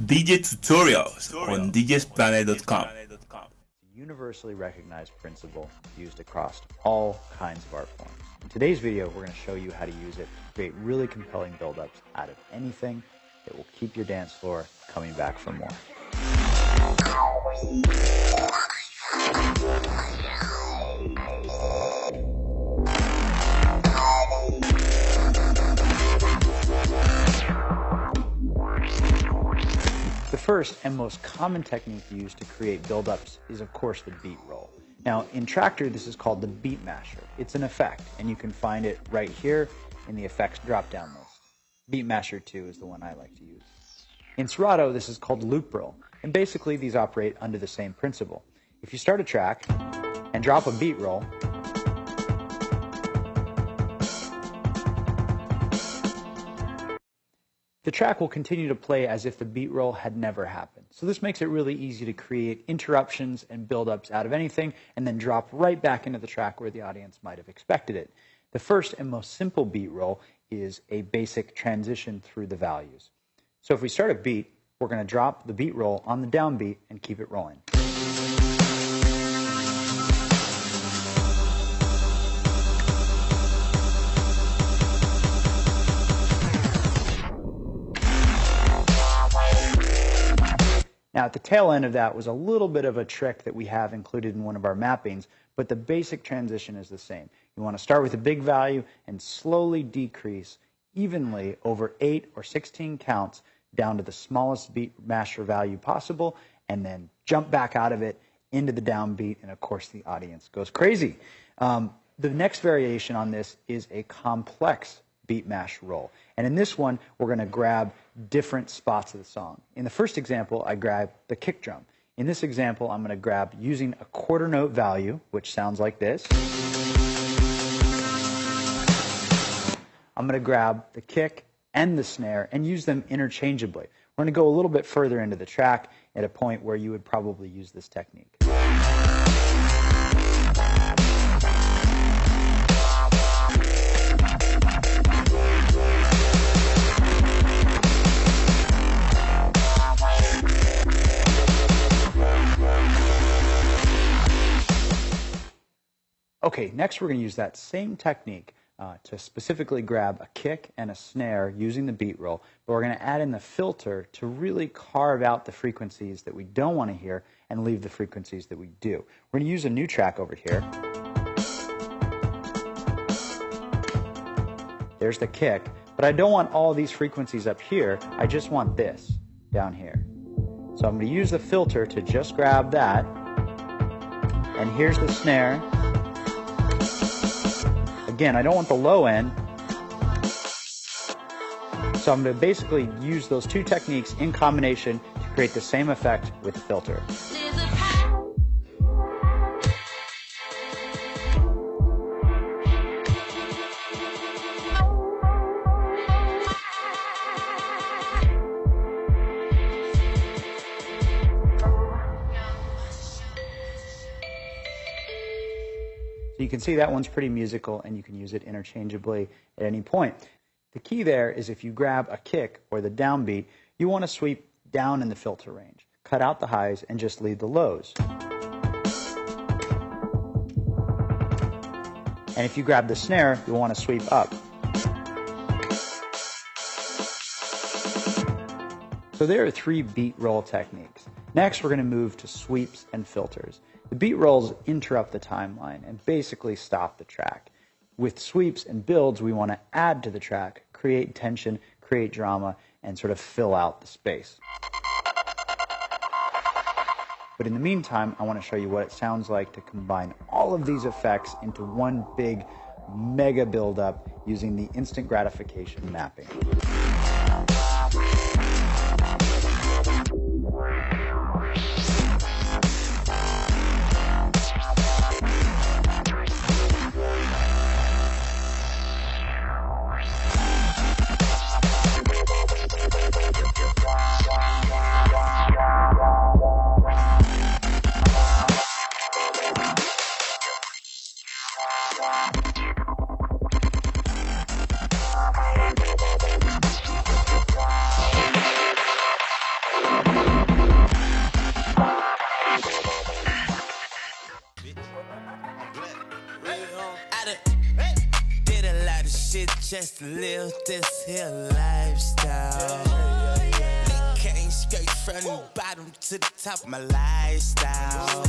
DJ tutorials on djsplanet.com. Universally recognized principle used across all kinds of art forms. In today's video, we're going to show you how to use it to create really compelling build-ups out of anything that will keep your dance floor coming back for more. The first and most common technique used to create build-ups is, of course, the beat roll. Now, in Traktor, this is called the Beat Masher. It's an effect, and you can find it right here in the effects drop-down list. Beat Masher 2 is the one I like to use. In Serato, this is called Loop Roll, and basically these operate under the same principle. If you start a track and drop a beat roll, the track will continue to play as if the beat roll had never happened. So this makes it really easy to create interruptions and build-ups out of anything and then drop right back into the track where the audience might have expected it. The first and most simple beat roll is a basic transition through the values. So if we start a beat, we're going to drop the beat roll on the downbeat and keep it rolling. Now, at the tail end of that was a little bit of a trick that we have included in one of our mappings, but the basic transition is the same. You want to start with a big value and slowly decrease evenly over 8 or 16 counts down to the smallest beat masher value possible, and then jump back out of it into the downbeat, and of course the audience goes crazy. The next variation on this is a complex beat mash roll. And in this one, we're going to grab different spots of the song. In the first example, I grabbed the kick drum. In this example, I'm going to grab using a quarter note value, which sounds like this. I'm going to grab the kick and the snare and use them interchangeably. We're going to go a little bit further into the track at a point where you would probably use this technique. Okay, next we're going to use that same technique to specifically grab a kick and a snare using the beat roll, but we're going to add in the filter to really carve out the frequencies that we don't want to hear and leave the frequencies that we do. We're going to use a new track over here. There's the kick, but I don't want all these frequencies up here. I just want this down here. So I'm going to use the filter to just grab that, and here's the snare. Again, I don't want the low end, so I'm going to basically use those two techniques in combination to create the same effect with the filter. So you can see that one's pretty musical, and you can use it interchangeably at any point. The key there is if you grab a kick or the downbeat, you want to sweep down in the filter range. Cut out the highs and just leave the lows. And if you grab the snare, you'll want to sweep up. So there are 3 beat roll techniques. Next, we're going to move to sweeps and filters. The beat rolls interrupt the timeline and basically stop the track. With sweeps and builds, we want to add to the track, create tension, create drama, and sort of fill out the space. But in the meantime, I want to show you what it sounds like to combine all of these effects into one big mega build-up using the instant gratification mapping. I done did a lot of shit just to live this here lifestyle. Came straight from the bottom to the top of my lifestyle.